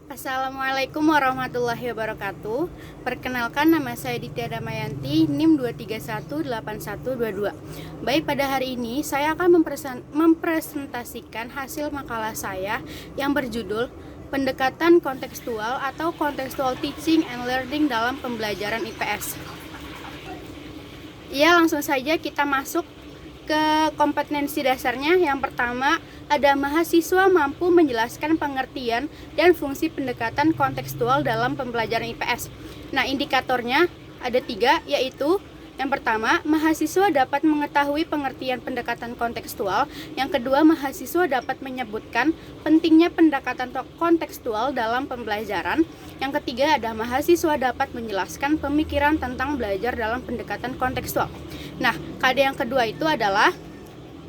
Assalamualaikum warahmatullahi wabarakatuh. Perkenalkan, nama saya Ditya Damayanti, NIM 2318122. Baik, pada hari ini saya akan mempresentasikan hasil makalah saya yang berjudul Pendekatan Kontekstual atau Contextual Teaching and Learning dalam Pembelajaran IPS. Ya, langsung saja kita masuk ke kompetensi dasarnya. Yang pertama, ada mahasiswa mampu menjelaskan pengertian dan fungsi pendekatan kontekstual dalam pembelajaran IPS. Nah, indikatornya ada 3, yaitu yang pertama, mahasiswa dapat mengetahui pengertian pendekatan kontekstual. Yang kedua, mahasiswa dapat menyebutkan pentingnya pendekatan kontekstual dalam pembelajaran. Yang ketiga, ada mahasiswa dapat menjelaskan pemikiran tentang belajar dalam pendekatan kontekstual. Nah, KD yang kedua itu adalah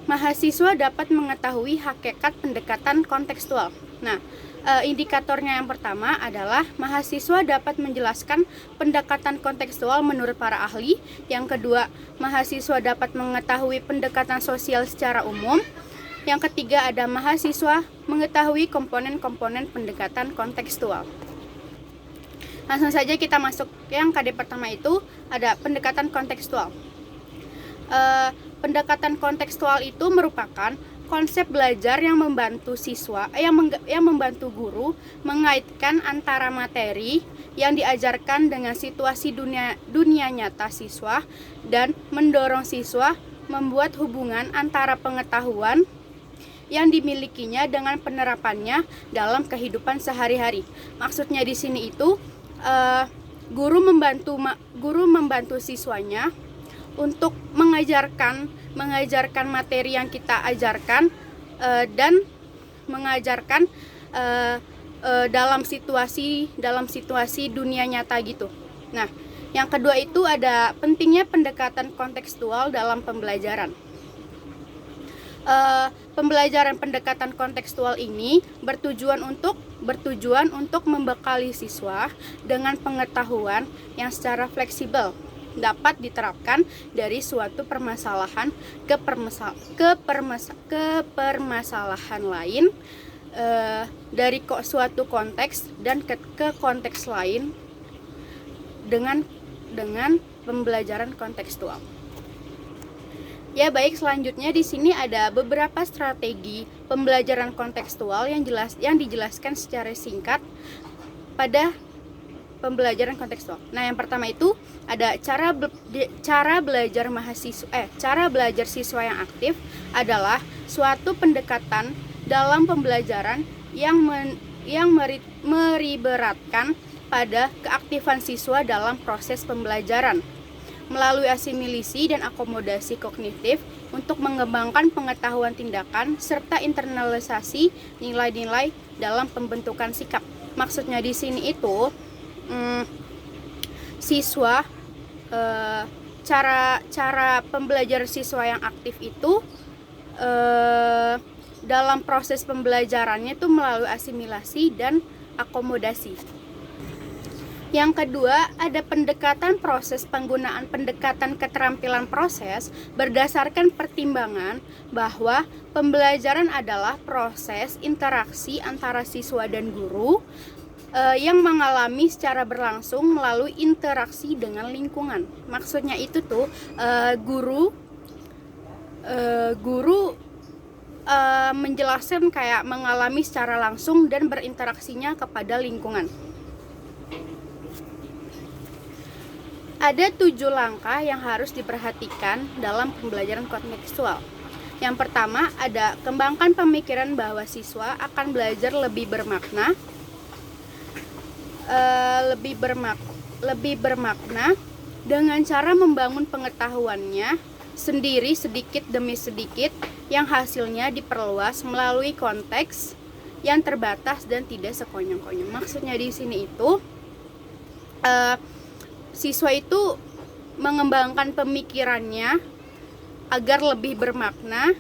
mahasiswa dapat mengetahui hakikat pendekatan kontekstual. Nah, indikatornya yang pertama adalah mahasiswa dapat menjelaskan pendekatan kontekstual menurut para ahli. Yang kedua, mahasiswa dapat mengetahui pendekatan sosial secara umum. Yang ketiga, ada mahasiswa mengetahui komponen-komponen pendekatan kontekstual. Langsung saja kita masuk yang KD pertama, itu ada pendekatan kontekstual. Pendekatan kontekstual itu merupakan konsep belajar yang membantu siswa, yang membantu guru mengaitkan antara materi yang diajarkan dengan situasi dunia nyata siswa dan mendorong siswa membuat hubungan antara pengetahuan yang dimilikinya dengan penerapannya dalam kehidupan sehari-hari. Maksudnya di sini itu guru membantu siswanya untuk mengajarkan materi yang kita ajarkan dan mengajarkan dalam situasi dunia nyata gitu. Nah, yang kedua itu ada pentingnya pendekatan kontekstual dalam pembelajaran. Pembelajaran pendekatan kontekstual ini bertujuan untuk membekali siswa dengan pengetahuan yang secara fleksibel dapat diterapkan dari suatu permasalahan ke permasalahan lain, dari suatu konteks dan ke konteks lain dengan pembelajaran kontekstual. Ya, baik, selanjutnya di sini ada beberapa strategi pembelajaran kontekstual yang dijelaskan secara singkat pada pembelajaran kontekstual. Nah, yang pertama itu ada cara belajar siswa yang aktif adalah suatu pendekatan dalam pembelajaran yang meriberatkan pada keaktifan siswa dalam proses pembelajaran melalui asimilasi dan akomodasi kognitif untuk mengembangkan pengetahuan tindakan serta internalisasi nilai-nilai dalam pembentukan sikap. Maksudnya di sini itu siswa, cara pembelajaran siswa yang aktif itu dalam proses pembelajarannya itu melalui asimilasi dan akomodasi. Yang kedua, ada pendekatan proses penggunaan pendekatan keterampilan proses berdasarkan pertimbangan bahwa pembelajaran adalah proses interaksi antara siswa dan guru yang mengalami secara berlangsung melalui interaksi dengan lingkungan. Maksudnya itu tuh guru menjelaskan kayak mengalami secara langsung dan berinteraksinya kepada lingkungan. Ada 7 langkah yang harus diperhatikan dalam pembelajaran kontekstual. Yang pertama, ada kembangkan pemikiran bahwa siswa akan belajar lebih bermakna dengan cara membangun pengetahuannya sendiri sedikit demi sedikit yang hasilnya diperluas melalui konteks yang terbatas dan tidak sekonyong-konyong. Maksudnya di sini itu siswa itu mengembangkan pemikirannya agar lebih bermakna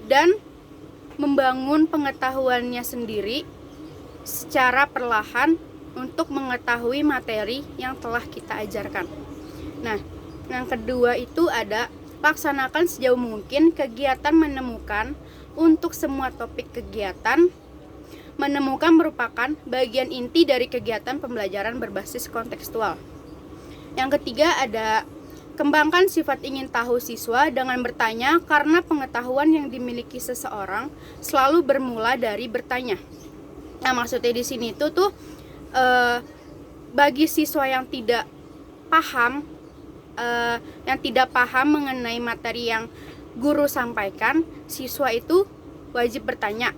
dan membangun pengetahuannya sendiri secara perlahan untuk mengetahui materi yang telah kita ajarkan. Nah, yang kedua itu ada laksanakan sejauh mungkin kegiatan menemukan untuk semua topik kegiatan menemukan merupakan bagian inti dari kegiatan pembelajaran berbasis kontekstual. Yang ketiga ada kembangkan sifat ingin tahu siswa dengan bertanya karena pengetahuan yang dimiliki seseorang selalu bermula dari bertanya. Nah, maksudnya di sini tuh bagi siswa yang tidak paham mengenai materi yang guru sampaikan, siswa itu wajib bertanya.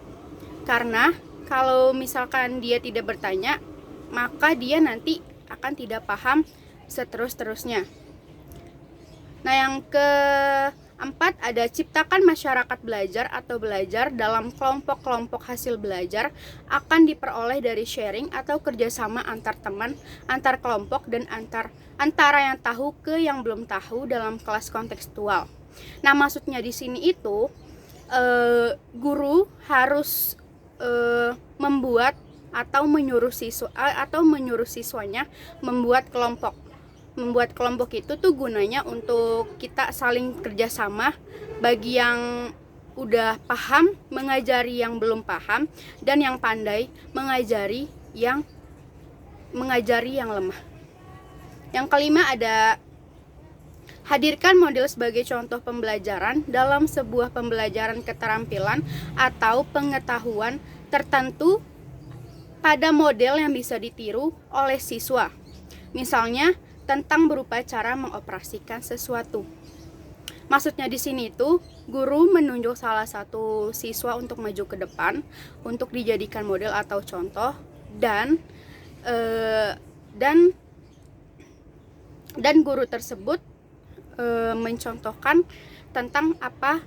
Karena kalau misalkan dia tidak bertanya, maka dia nanti akan tidak paham seterus-terusnya. Nah, yang keempat ada ciptakan masyarakat belajar atau belajar dalam kelompok-kelompok hasil belajar akan diperoleh dari sharing atau kerjasama antar teman, antar kelompok, dan antara yang tahu ke yang belum tahu dalam kelas kontekstual. Nah, maksudnya di sini itu guru harus membuat atau menyuruh siswanya membuat kelompok. Membuat kelompok itu tuh gunanya untuk kita saling kerjasama, bagi yang udah paham mengajari yang belum paham, dan yang pandai mengajari yang lemah. Yang kelima ada hadirkan model sebagai contoh pembelajaran dalam sebuah pembelajaran keterampilan atau pengetahuan tertentu pada model yang bisa ditiru oleh siswa. Misalnya tentang berupa cara mengoperasikan sesuatu. Maksudnya di sini itu guru menunjuk salah satu siswa untuk maju ke depan untuk dijadikan model atau contoh, dan guru tersebut mencontohkan tentang apa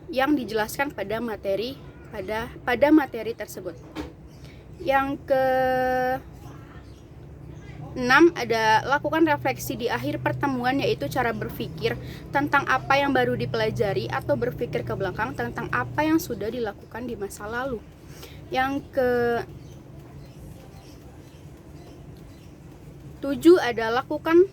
yang dijelaskan pada materi tersebut. Yang ke 6 ada lakukan refleksi di akhir pertemuan, yaitu cara berpikir tentang apa yang baru dipelajari atau berpikir ke belakang tentang apa yang sudah dilakukan di masa lalu. Yang ke 7 ada lakukan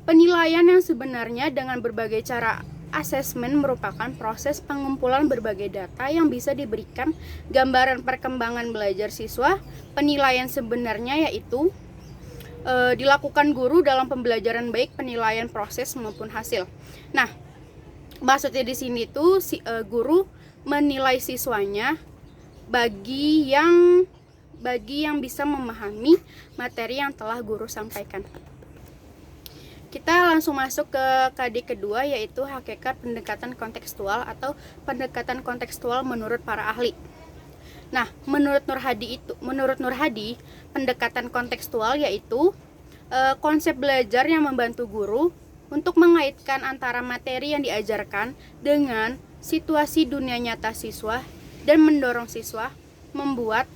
penilaian yang sebenarnya dengan berbagai cara. Asesmen merupakan proses pengumpulan berbagai data yang bisa diberikan gambaran perkembangan belajar siswa. Penilaian sebenarnya yaitu dilakukan guru dalam pembelajaran, baik penilaian proses maupun hasil. Nah, maksudnya di sini tuh guru menilai siswanya bagi yang bisa memahami materi yang telah guru sampaikan. Kita langsung masuk ke KD kedua, yaitu hakikat pendekatan kontekstual atau pendekatan kontekstual menurut para ahli. Nah, menurut Nur Hadi, pendekatan kontekstual yaitu konsep belajar yang membantu guru untuk mengaitkan antara materi yang diajarkan dengan situasi dunia nyata siswa dan mendorong siswa membuat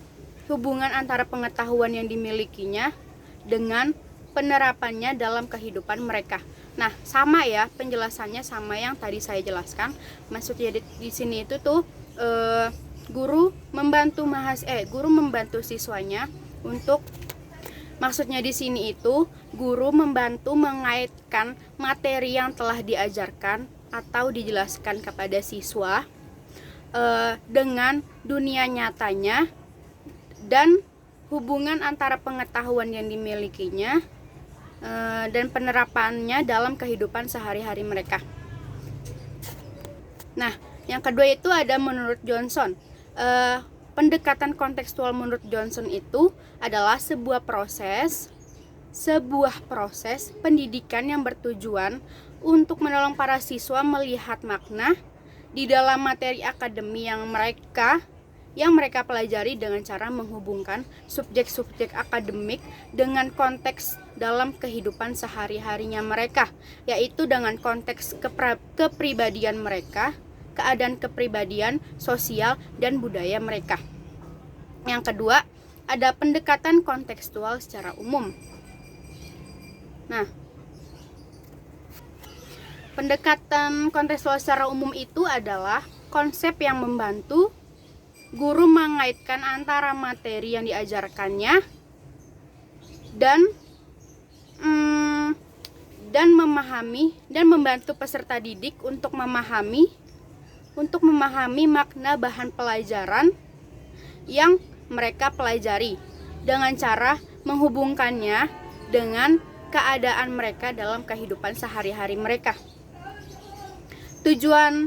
hubungan antara pengetahuan yang dimilikinya dengan penerapannya dalam kehidupan mereka. Nah, sama ya, penjelasannya sama yang tadi saya jelaskan. Maksudnya di sini itu tuh guru membantu siswanya untuk, maksudnya di sini itu guru membantu mengaitkan materi yang telah diajarkan atau dijelaskan kepada siswa dengan dunia nyatanya dan hubungan antara pengetahuan yang dimilikinya dan penerapannya dalam kehidupan sehari-hari mereka. Nah, yang kedua itu ada menurut Johnson. Pendekatan kontekstual menurut Johnson itu adalah sebuah proses pendidikan yang bertujuan untuk menolong para siswa melihat makna di dalam materi akademi yang mereka pelajari dengan cara menghubungkan subjek-subjek akademik dengan konteks dalam kehidupan sehari-harinya mereka, yaitu dengan konteks kepribadian mereka, keadaan kepribadian, sosial, dan budaya mereka. Yang kedua, ada pendekatan kontekstual secara umum. Nah, pendekatan kontekstual secara umum itu adalah konsep yang membantu guru mengaitkan antara materi yang diajarkannya dan membantu peserta didik untuk memahami makna bahan pelajaran yang mereka pelajari dengan cara menghubungkannya dengan keadaan mereka dalam kehidupan sehari-hari mereka. Tujuan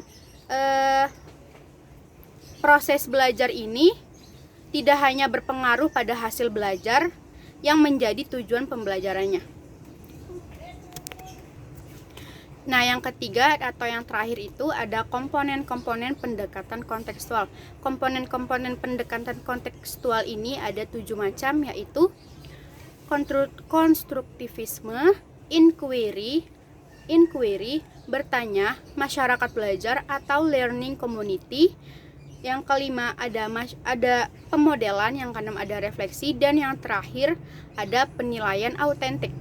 proses belajar ini tidak hanya berpengaruh pada hasil belajar yang menjadi tujuan pembelajarannya. Nah, yang ketiga atau yang terakhir itu ada komponen-komponen pendekatan kontekstual. Komponen-komponen pendekatan kontekstual ini ada 7 macam, yaitu konstruktivisme, inquiry, bertanya, masyarakat belajar atau learning community. Yang kelima ada pemodelan, yang keenam ada refleksi, dan yang terakhir ada penilaian autentik.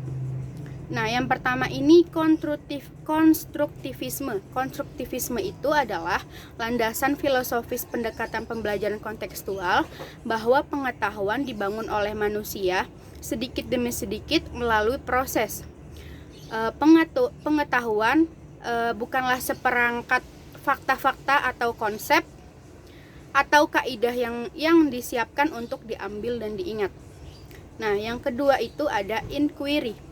Nah, yang pertama ini konstruktivisme. Konstruktivisme itu adalah landasan filosofis pendekatan pembelajaran kontekstual bahwa pengetahuan dibangun oleh manusia sedikit demi sedikit melalui proses. Pengetahuan bukanlah seperangkat fakta-fakta atau konsep atau kaidah yang disiapkan untuk diambil dan diingat. Nah, yang kedua itu ada inquiry.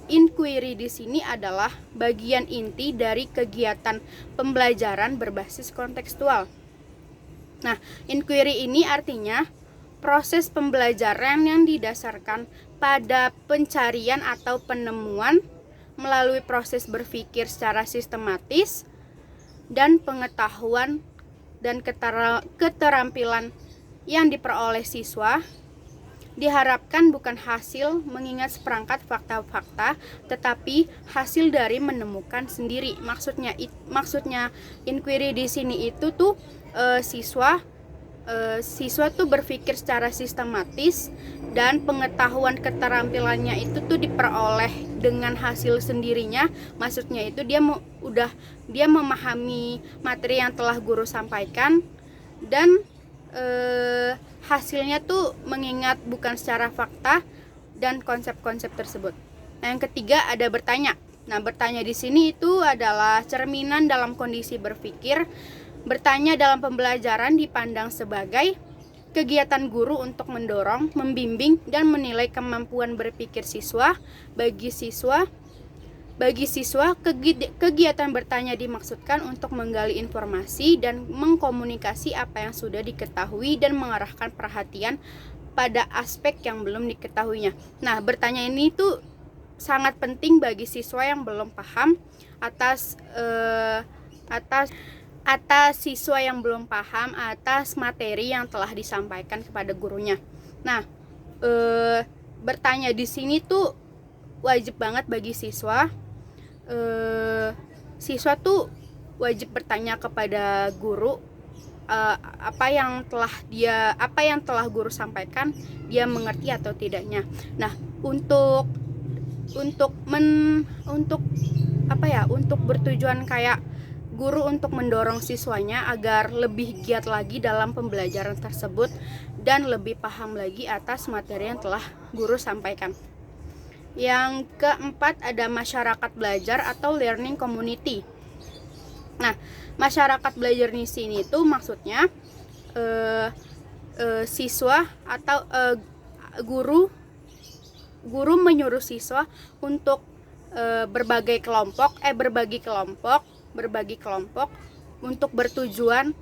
Inquiry di sini adalah bagian inti dari kegiatan pembelajaran berbasis kontekstual. Nah, inquiry ini artinya proses pembelajaran yang didasarkan pada pencarian atau penemuan melalui proses berpikir secara sistematis dan pengetahuan dan keterampilan yang diperoleh siswa diharapkan bukan hasil mengingat seperangkat fakta-fakta, tetapi hasil dari menemukan sendiri. Maksudnya inquiry di sini itu tuh siswa tuh berpikir secara sistematis dan pengetahuan keterampilannya itu tuh diperoleh dengan hasil sendirinya. Maksudnya itu dia memahami materi yang telah guru sampaikan dan hasilnya tuh mengingat bukan secara fakta dan konsep-konsep tersebut. Nah, yang ketiga ada bertanya. Nah, bertanya di sini itu adalah cerminan dalam kondisi berpikir. Bertanya dalam pembelajaran dipandang sebagai kegiatan guru untuk mendorong, membimbing, dan menilai kemampuan berpikir siswa. Bagi siswa, kegiatan bertanya dimaksudkan untuk menggali informasi dan mengkomunikasi apa yang sudah diketahui dan mengarahkan perhatian pada aspek yang belum diketahuinya. Nah, bertanya ini tuh sangat penting bagi siswa yang belum paham atas siswa yang belum paham atas materi yang telah disampaikan kepada gurunya. Nah, bertanya di sini tuh wajib banget bagi siswa. Siswa tuh wajib bertanya kepada guru apa yang telah guru sampaikan dia mengerti atau tidaknya. Nah, untuk bertujuan kayak guru untuk mendorong siswanya agar lebih giat lagi dalam pembelajaran tersebut dan lebih paham lagi atas materi yang telah guru sampaikan. Yang keempat ada masyarakat belajar atau learning community. Nah, masyarakat belajar di sini itu maksudnya siswa atau guru menyuruh siswa untuk berbagi kelompok untuk bertujuan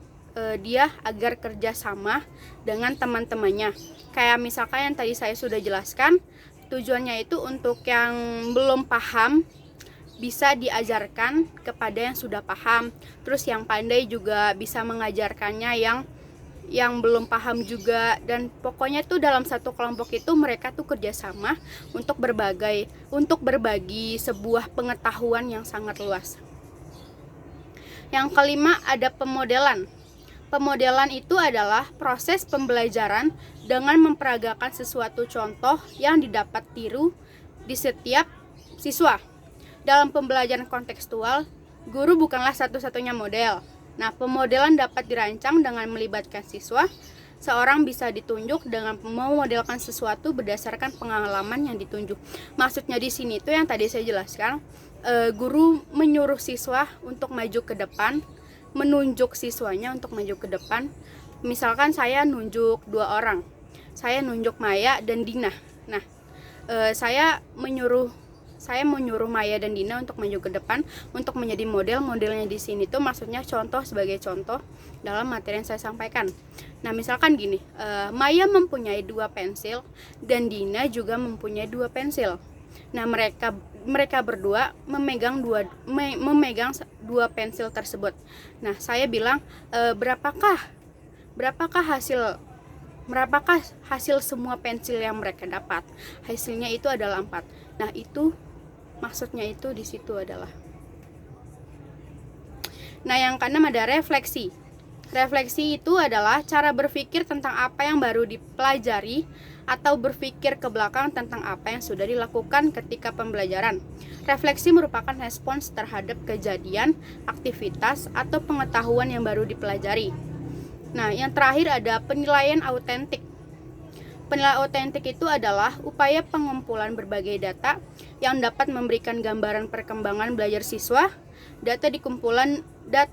dia agar kerjasama dengan teman-temannya. Kayak misalkan yang tadi saya sudah jelaskan, tujuannya itu untuk yang belum paham bisa diajarkan kepada yang sudah paham. Terus yang pandai juga bisa mengajarkannya yang belum paham juga. Dan pokoknya tuh dalam satu kelompok itu mereka tuh kerjasama untuk berbagi sebuah pengetahuan yang sangat luas. Yang kelima ada pemodelan. Pemodelan itu adalah proses pembelajaran dengan memperagakan sesuatu contoh yang didapat tiru di setiap siswa. Dalam pembelajaran kontekstual, guru bukanlah satu-satunya model. Nah, pemodelan dapat dirancang dengan melibatkan siswa. Seorang bisa ditunjuk dengan memodelkan sesuatu berdasarkan pengalaman yang ditunjuk. Maksudnya di sini tuh yang tadi saya jelaskan, guru menyuruh siswa untuk maju ke depan, menunjuk siswanya untuk maju ke depan. Misalkan saya nunjuk 2 orang, saya nunjuk Maya dan Dina. Nah, saya menyuruh Maya dan Dina untuk maju ke depan untuk menjadi model. Modelnya di sini tuh maksudnya contoh, sebagai contoh dalam materi yang saya sampaikan. Nah, misalkan gini, Maya mempunyai 2 pensil dan Dina juga mempunyai 2 pensil. Nah, mereka berdua memegang dua pensil tersebut. Nah, saya bilang, berapakah hasil semua pensil yang mereka dapat? Hasilnya itu adalah 4. Nah, itu maksudnya itu di situ adalah. Nah, yang keenam ada refleksi. Refleksi itu adalah cara berpikir tentang apa yang baru dipelajari atau berpikir ke belakang tentang apa yang sudah dilakukan ketika pembelajaran. Refleksi merupakan respons terhadap kejadian, aktivitas, atau pengetahuan yang baru dipelajari. Nah, yang terakhir ada penilaian autentik. Penilaian autentik itu adalah upaya pengumpulan berbagai data yang dapat memberikan gambaran perkembangan belajar siswa. Data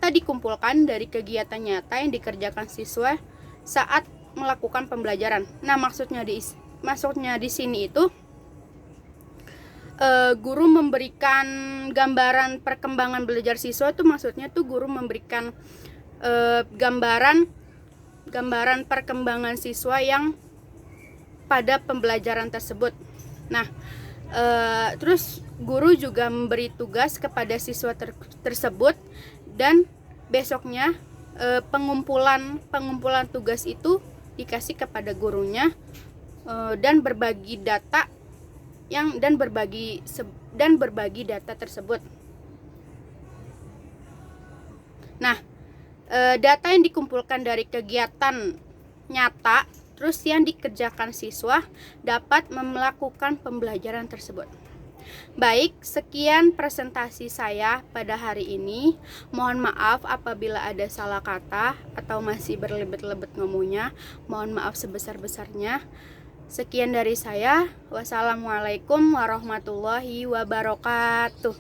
dikumpulkan dari kegiatan nyata yang dikerjakan siswa saat melakukan pembelajaran. Nah, maksudnya di sini itu guru memberikan gambaran perkembangan belajar siswa itu maksudnya tuh guru memberikan gambaran perkembangan siswa yang pada pembelajaran tersebut. Nah, terus guru juga memberi tugas kepada siswa tersebut, dan besoknya pengumpulan tugas itu dikasih kepada gurunya, dan berbagi data tersebut. Nah, data yang dikumpulkan dari kegiatan nyata terus yang dikerjakan siswa dapat melakukan pembelajaran tersebut. Baik, sekian presentasi saya pada hari ini. Mohon maaf apabila ada salah kata atau masih berlebet-lebet ngomongnya. Mohon maaf sebesar-besarnya. Sekian dari saya. Wassalamualaikum warahmatullahi wabarakatuh.